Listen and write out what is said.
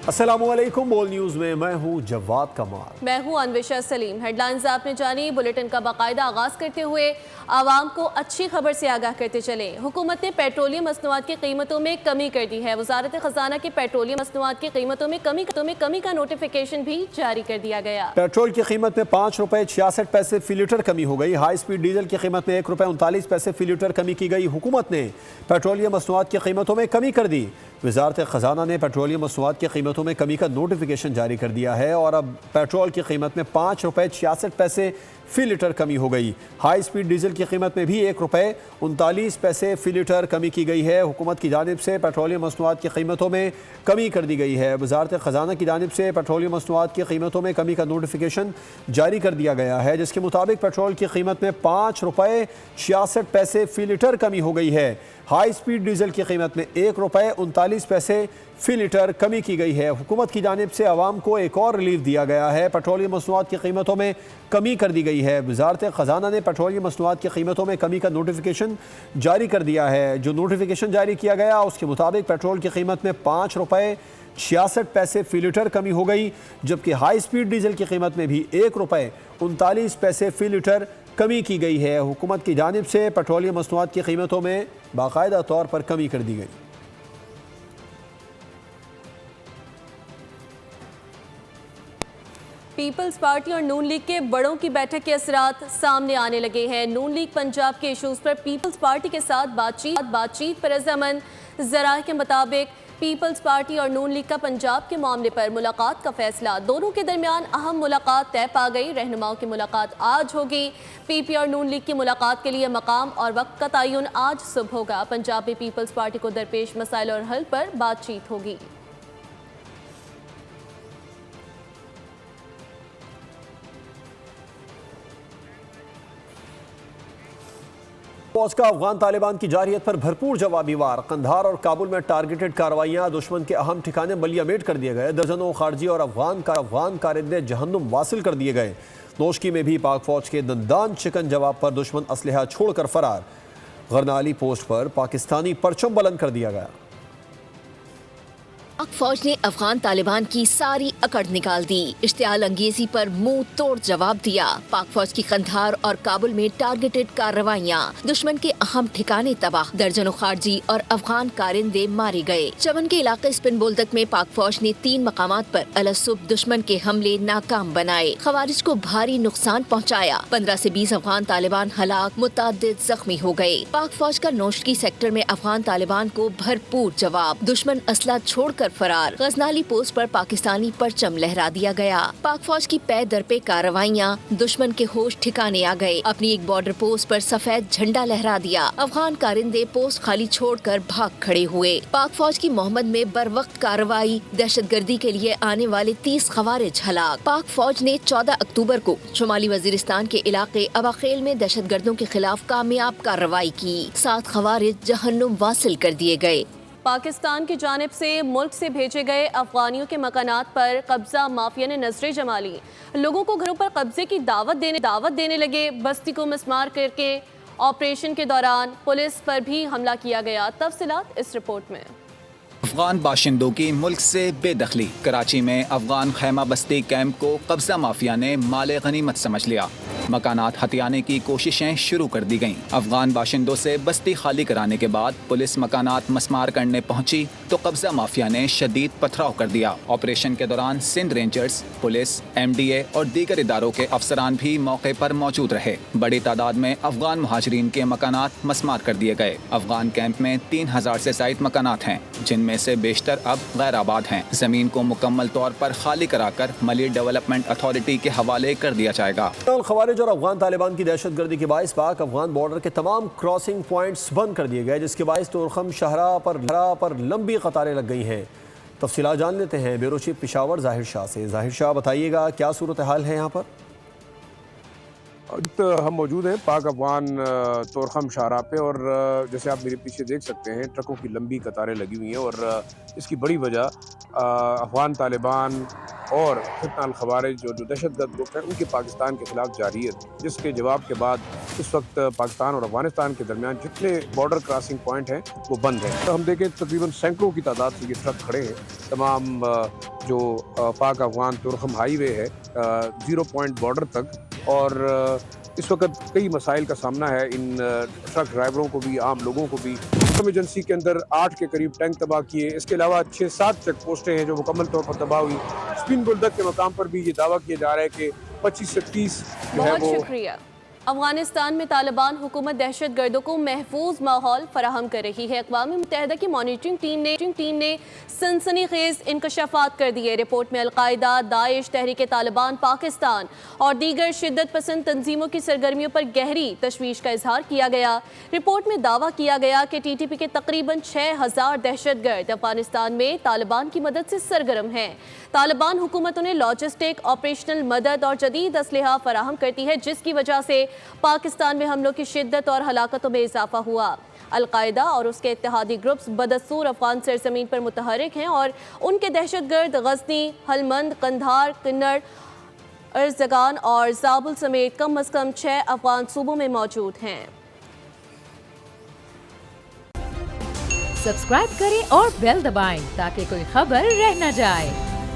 السلام علیکم، بول نیوز میں میں ہوں جواد کمال۔ میں ہوں انوشا سلیم۔ ہیڈ لائنز آپ نے جانی، بلیٹن کا باقاعدہ آغاز کرتے ہوئے عوام کو اچھی خبر سے آگاہ کرتے چلیں۔ حکومت نے پیٹرولیم مصنوعات کی قیمتوں میں کمی کر دی ہے۔ وزارت خزانہ کی پیٹرولیم مصنوعات کی قیمتوں میں کمی کا نوٹیفیکیشن بھی جاری کر دیا گیا۔ پیٹرول کی قیمت میں 5 روپے 66 پیسے فی لیٹر کمی ہو گئی۔ ہائی سپیڈ ڈیزل کی قیمت میں 1 روپے 39 پیسے فی لیٹر کمی کی گئی۔ حکومت نے پیٹرولیم مصنوعات کی قیمتوں میں کمی کر دی۔ وزارت خزانہ نے پیٹرولیم مصنوعات کی قیمتوں میں کمی کا نوٹیفیکیشن جاری کر دیا ہے اور اب پیٹرول کی قیمت میں 5 روپے 66 پیسے فی لیٹر کمی ہو گئی۔ ہائی سپیڈ ڈیزل کی قیمت میں بھی 1 روپے 39 پیسے فی لیٹر کمی کی گئی ہے۔ حکومت کی جانب سے پیٹرولیم مصنوعات کی قیمتوں میں کمی کر دی گئی ہے۔ وزارت خزانہ کی جانب سے پیٹرولیم مصنوعات کی قیمتوں میں کمی کا نوٹیفیکیشن جاری کر دیا گیا ہے، جس کے مطابق پیٹرول کی قیمت میں 5 روپے 66 پیسے فی لیٹر کمی ہو گئی ہے۔ ہائی سپیڈ ڈیزل کی قیمت میں 1 روپے 39 پیسے فی لیٹر کمی کی گئی ہے۔ حکومت کی جانب سے عوام کو ایک اور ریلیف دیا گیا ہے۔ پیٹرولیم مصنوعات کی قیمتوں میں کمی کر دی گئی ہے۔ وزارت خزانہ نے پیٹرولیم مصنوعات کی قیمتوں میں کمی کا نوٹیفیکیشن جاری کر دیا ہے۔ جو نوٹیفیکیشن جاری کیا گیا اس کے مطابق پیٹرول کی قیمت میں 5 روپے 66 پیسے فی لیٹر کمی ہو گئی، جبکہ ہائی سپیڈ ڈیزل کی قیمت میں بھی 1 روپے 39 پیسے فی لیٹر کمی کی گئی ہے۔ حکومت کی جانب سے پیٹرولیم مصنوعات کی قیمتوں میں باقاعدہ طور پر کمی کر دی گئی۔ پیپلز پارٹی اور نون لیگ کے بڑوں کی بیٹھک کے اثرات سامنے آنے لگے ہیں۔ نون لیگ پنجاب کے ایشوز پر پیپلز پارٹی کے ساتھ بات چیت پر رضامند۔ ذرائع کے مطابق پیپلز پارٹی اور نون لیگ کا پنجاب کے معاملے پر ملاقات کا فیصلہ، دونوں کے درمیان اہم ملاقات طے پا گئی۔ رہنماؤں کی ملاقات آج ہوگی۔ پی پی اور نون لیگ کی ملاقات کے لیے مقام اور وقت کا تعین آج صبح ہوگا۔ پنجاب میں پیپلز پارٹی کو درپیش مسائل اور حل پر بات چیت ہوگی۔ فوج کا افغان طالبان کی جارحیت پر بھرپور جوابی وار۔ قندھار اور کابل میں ٹارگیٹڈ کارروائیاں، دشمن کے اہم ٹھکانے ملیا میٹ کر دیے گئے۔ درجنوں خارجی اور افغان کارندے جہنم واصل کر دیے گئے۔ نوشکی میں بھی پاک فوج کے دندان چکن جواب پر دشمن اسلحہ چھوڑ کر فرار۔ غرنالی پوسٹ پر پاکستانی پرچم بلند کر دیا گیا۔ پاک فوج نے افغان طالبان کی ساری اکڑ نکال دی، اشتعال انگیزی پر منہ توڑ جواب دیا۔ پاک فوج کی قندھار اور کابل میں ٹارگیٹڈ کارروائیاں، دشمن کے اہم ٹھکانے تباہ، درجنوں خارجی اور افغان کارندے مارے گئے۔ چمن کے علاقے سپن بولدک میں پاک فوج نے 3 مقامات پر الصبح دشمن کے حملے ناکام بنائے، خوارج کو بھاری نقصان پہنچایا۔ 15 سے 20 افغان طالبان ہلاک، متعدد زخمی ہو گئے۔ پاک فوج کا نوشکی سیکٹر میں افغان طالبان کو بھرپور جواب، دشمن اسلحہ چھوڑ کر فرار۔ غزنالی پوسٹ پر پاکستانی پرچم لہرا دیا گیا۔ پاک فوج کی پے در پے کارروائیاں، دشمن کے ہوش ٹھکانے آ گئے۔ اپنی ایک بارڈر پوسٹ پر سفید جھنڈا لہرا دیا۔ افغان کارندے پوسٹ خالی چھوڑ کر بھاگ کھڑے ہوئے۔ پاک فوج کی محمد میں بر وقت کارروائی، دہشت گردی کے لیے آنے والے 30 خوارج ہلاک۔ پاک فوج نے 14 اکتوبر کو شمالی وزیرستان کے علاقے اباخیل میں دہشت گردوں کے خلاف کامیاب کارروائی کی، 7 خوارج جہنم واصل کر دیے گئے۔ پاکستان کی جانب سے ملک سے بھیجے گئے افغانیوں کے مکانات پر قبضہ مافیا نے نظریں جما لی۔ لوگوں کو گھروں پر قبضے کی دعوت دینے لگے۔ بستی کو مسمار کر کے آپریشن کے دوران پولیس پر بھی حملہ کیا گیا۔ تفصیلات اس رپورٹ میں۔ افغان باشندوں کی ملک سے بے دخلی۔ کراچی میں افغان خیمہ بستی کیمپ کو قبضہ مافیا نے مال غنیمت سمجھ لیا۔ مکانات ہتھیانے کی کوششیں شروع کر دی گئیں۔ افغان باشندوں سے بستی خالی کرانے کے بعد پولیس مکانات مسمار کرنے پہنچی تو قبضہ مافیا نے شدید پتھراؤ کر دیا۔ آپریشن کے دوران Sindh Rangers, police, M D A اور دیگر اداروں کے افسران بھی موقع پر موجود رہے۔ بڑی تعداد میں افغان مہاجرین کے مکانات مسمار کر دیے گئے۔ افغان کیمپ میں 3000 سے زائد مکانات ہیں، جن میں سے بیشتر اب غیر آباد ہیں۔ زمین کو مکمل طور پر خالی کرا کر ملی ڈیولپمنٹ اتھارٹی کے حوالے کر دیا جائے گا۔ خوارج اور افغان طالبان کی دہشت گردی کے باعث پاک افغان بارڈر کے تمام کراسنگ پوائنٹس بند کر دیے گئے، جس کے باعث تورخم شاہراہ پر لمبی قطاریں لگ گئی ہیں۔ تفصیلات جان لیتے ہیں بیورو چیف پشاور ظاہر شاہ سے۔ ظاہر شاہ، بتائیے گا کیا صورتحال ہے یہاں پر؟ ہم موجود ہیں پاک افغان تورخم شاہراہ پہ، اور جیسے آپ میرے پیچھے دیکھ سکتے ہیں ٹرکوں کی لمبی قطاریں لگی ہوئی ہیں، اور اس کی بڑی وجہ افغان طالبان اور فتنہ الخوارج جو دہشت گرد گروپ ہیں ان کی پاکستان کے خلاف جارحیت، جس کے جواب کے بعد اس وقت پاکستان اور افغانستان کے درمیان جتنے بارڈر کراسنگ پوائنٹ ہیں وہ بند ہیں. تو ہم دیکھیں تقریباً سینکڑوں کی تعداد سے یہ ٹرک کھڑے ہیں. تمام جو پاک افغان تورخم ہائی وے ہے 0 پوائنٹ بارڈر تک، اور اس وقت کئی مسائل کا سامنا ہے ان ٹرک ڈرائیوروں کو بھی، عام لوگوں کو بھی. ایمرجنسی کے اندر 8 کے قریب ٹینک تباہ کیے. اس کے علاوہ 6-7 چیک پوسٹیں ہیں جو مکمل طور پر تباہ ہوئی. اسپین بلدک کے مقام پر بھی یہ دعویٰ کیا جا رہا ہے کہ 25 سے 30 جو ہے بہت وہ شکریہ. افغانستان میں طالبان حکومت دہشت گردوں کو محفوظ ماحول فراہم کر رہی ہے. اقوام متحدہ کی مانیٹرنگ ٹیم نے سنسنی خیز انکشافات کر دیے. رپورٹ میں القاعدہ، داعش، تحریک طالبان پاکستان اور دیگر شدت پسند تنظیموں کی سرگرمیوں پر گہری تشویش کا اظہار کیا گیا. رپورٹ میں دعویٰ کیا گیا کہ ٹی ٹی پی کے تقریباً 6000 دہشت گرد افغانستان میں طالبان کی مدد سے سرگرم ہیں. طالبان حکومت انہیں لاجسٹک، آپریشنل مدد اور جدید اسلحہ فراہم کرتی ہے، جس کی وجہ سے پاکستان میں حملوں کی شدت اور ہلاکتوں میں اضافہ ہوا. القاعدہ اور اس کے اتحادی گروپس بدستور افغان سرزمین پر متحرک ہیں اور ان کے دہشت گرد غزنی، ہلمند، قندھار، کنڑ، ارزگان اور زابل سمیت کم از کم 6 افغان صوبوں میں موجود ہیں. سبسکرائب کریں اور بیل دبائیں تاکہ کوئی خبر رہ نہ جائے.